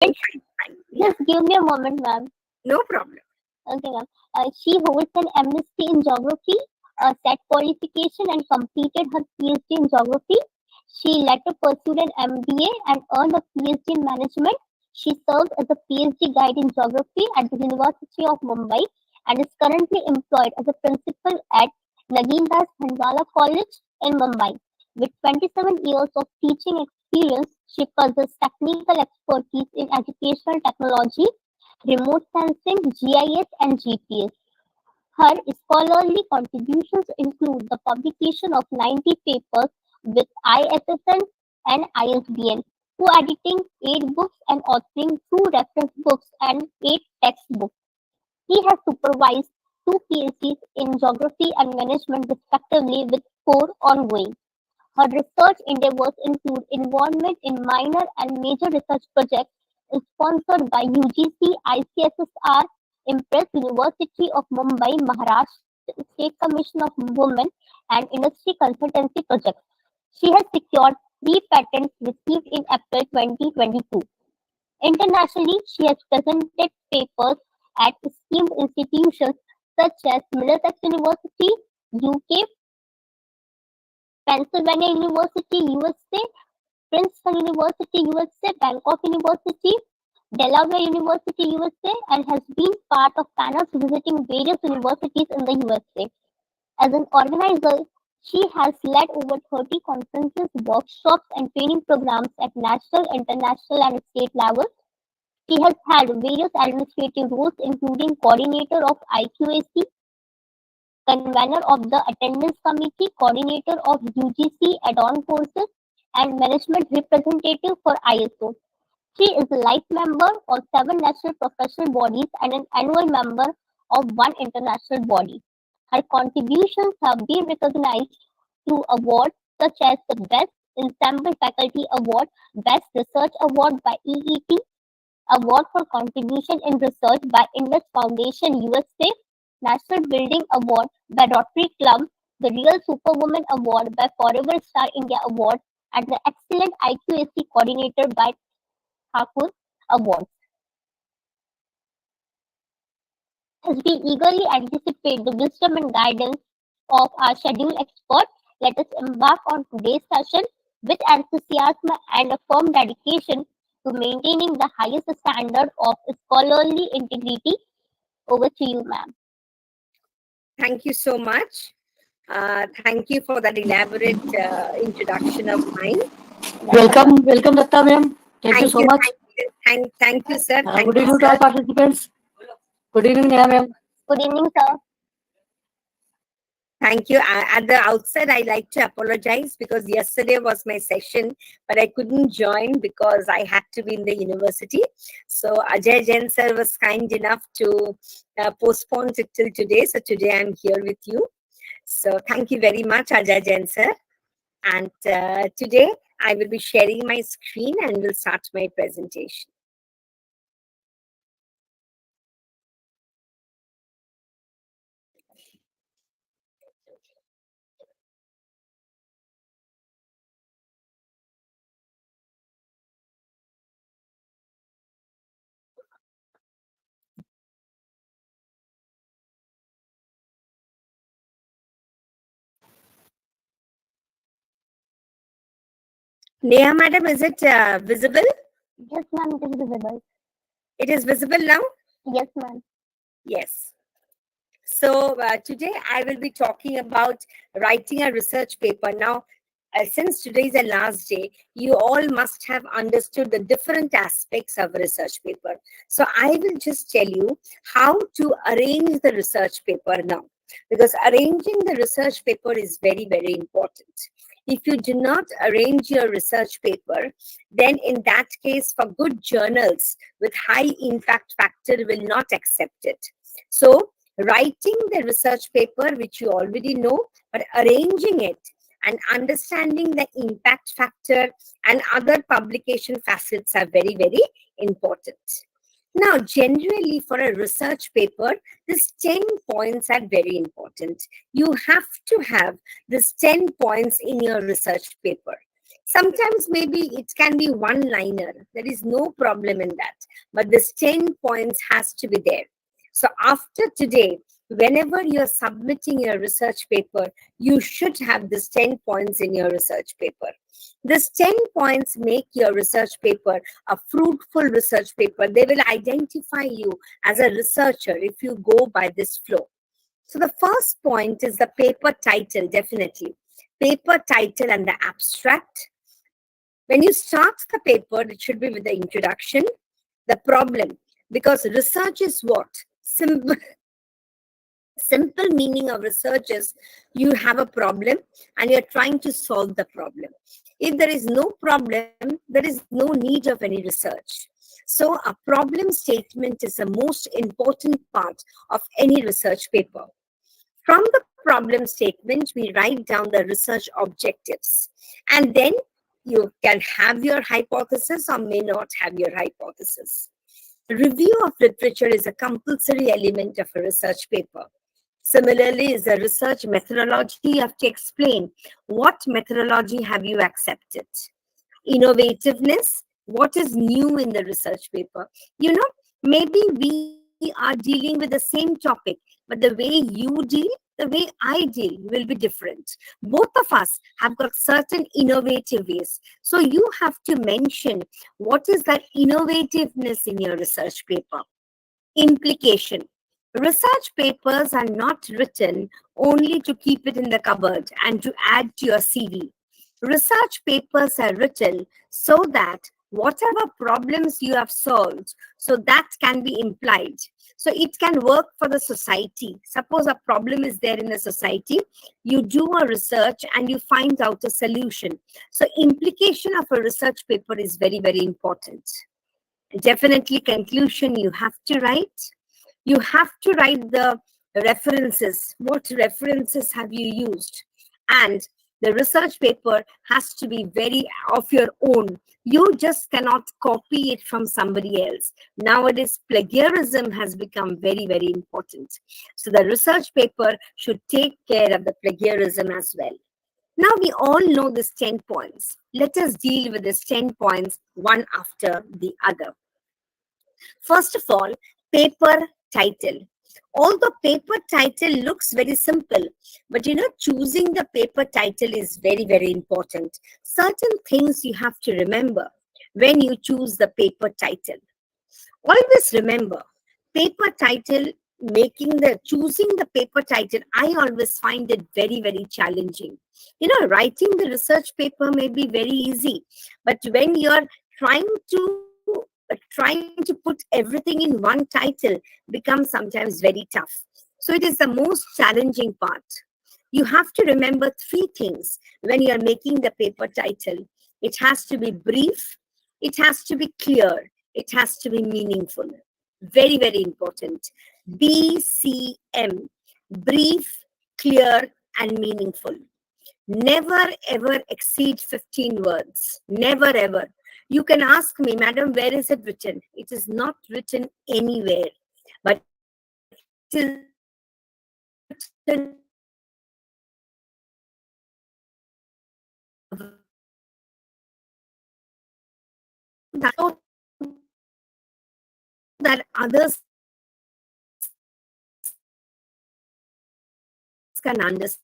fine, fine. Yeah. Just give me a moment, ma'am. No problem. Okay, ma'am. She holds an MSc in Geography, a SET qualification, and completed her PhD in Geography. She later pursued an MBA and earned a PhD in Management. She serves as a PhD guide in Geography at the University of Mumbai and is currently employed as a principal at Nagindas Handwala College in Mumbai. With 27 years of teaching experience, she possesses technical expertise in educational technology, remote sensing, GIS, and GPS. Her scholarly contributions include the publication of 90 papers with ISSN and ISBN, co-editing 8 books and authoring 2 reference books and 8 textbooks. He has supervised 2 PhDs in geography and management respectively with 4 ongoing. Her research endeavors include involvement in minor and major research projects sponsored by UGC, ICSSR, Impress, University of Mumbai, Maharashtra State Commission of Women, and industry consultancy projects. She has secured 3 patents received in April 2022. Internationally, she has presented papers at esteemed institutions such as Middlesex University, UK, Pennsylvania University, USA, Princeton University, USA, Bangkok University, Delaware University, USA, and has been part of panels visiting various universities in the USA. As an organizer, she has led over 30 conferences, workshops, and training programs at national, international, and state levels. She has had various administrative roles, including coordinator of IQAC, convener of the attendance committee, coordinator of UGC add-on courses, and management representative for ISO. She is a life member of 7 national professional bodies and an annual member of 1 international body. Her contributions have been recognized through awards such as the Best Ensemble Faculty Award, Best Research Award by EET, Award for Contribution in Research by Indus Foundation USA, National Building Award by Rotary Club, the Real Superwoman Award by Forever Star India Award, and the Excellent IQAC Coordinator by Thakur Award. As we eagerly anticipate the wisdom and guidance of our scheduled expert, let us embark on today's session with enthusiasm and a firm dedication to maintaining the highest standard of scholarly integrity. Over to you, ma'am. Thank you so much. Thank you for that elaborate introduction of mine. Welcome, Datta ma'am. Thank you so much. Thank you, sir. Good evening to all participants. Good evening, Neha ma'am. Good evening, sir. Thank you. At the outset, I'd like to apologize because yesterday was my session, but I couldn't join because I had to be in the university. So Ajay Jain sir was kind enough to postpone it till today. So today I'm here with you. So thank you very much, Ajay Jain sir. And today I will be sharing my screen and will start my presentation. Neha madam, is it visible? Yes, ma'am, it is visible. It is visible now? Yes, ma'am. Yes. So today I will be talking about writing a research paper. Now, since today is the last day, you all must have understood the different aspects of a research paper. So I will just tell you how to arrange the research paper now, because arranging the research paper is very, very important. If you do not arrange your research paper, then in that case, for good journals with high impact factor will not accept it. So writing the research paper, which you already know, but arranging it and understanding the impact factor and other publication facets are very, very important. Now, generally for a research paper, these 10 points are very important. You have to have these 10 points in your research paper. Sometimes maybe it can be one liner. There is no problem in that. But this 10 points has to be there. So after today, whenever you're submitting your research paper, you should have this 10 points in your research paper. This 10 points make your research paper a fruitful research paper. They will identify you as a researcher if you go by this flow. So the first point is the paper title, definitely. Paper title and the abstract. When you start the paper, it should be with the introduction, the problem, because research is what? Simple meaning of research is you have a problem and you're trying to solve the problem. If there is no problem, there is no need of any research. So a problem statement is the most important part of any research paper. From the problem statement, we write down the research objectives, and then you can have your hypothesis or may not have your hypothesis. Review of literature is a compulsory element of a research paper. Similarly, is a research methodology. You have to explain what methodology have you accepted. Innovativeness, what is new in the research paper. Maybe we are dealing with the same topic, but the way you deal, the way I deal will be different. Both of us have got certain innovative ways. So you have to mention what is that innovativeness in your research paper. Implication. Research papers are not written only to keep it in the cupboard and to add to your CV. Research papers are written so that whatever problems you have solved, so that can be implied. So it can work for the society. Suppose a problem is there in the society, you do a research and you find out a solution. So implication of a research paper is very, very important. Definitely conclusion you have to write. You have to write the references. What references have you used? And the research paper has to be very of your own. You just cannot copy it from somebody else. Nowadays, plagiarism has become very, very important. So the research paper should take care of the plagiarism as well. Now we all know this 10 points. Let us deal with this 10 points one after the other. First of all, paper title. Although paper title looks very simple, but choosing the paper title is very, very important. Certain things you have to remember when you choose the paper title. Always remember, paper title, choosing the paper title, I always find it very, very challenging. Writing the research paper may be very easy, but when you're trying to put everything in one title becomes sometimes very tough. So it is the most challenging part. You have to remember three things when you are making the paper title. It has to be brief, it has to be clear, it has to be meaningful. Very, very important. BCM, brief, clear, and meaningful. Never ever exceed 15 words. Never ever. You can ask me, madam, where is it written? It is not written anywhere, but it is written that others can understand.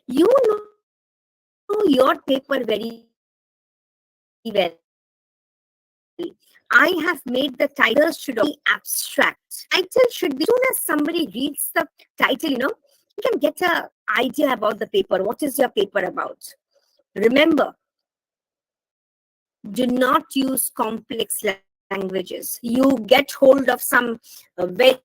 You know your paper very well. I have made the title should be abstract. Title should be, as soon as somebody reads the title, he can get an idea about the paper. What is your paper about? Remember, do not use complex languages. You get hold of some very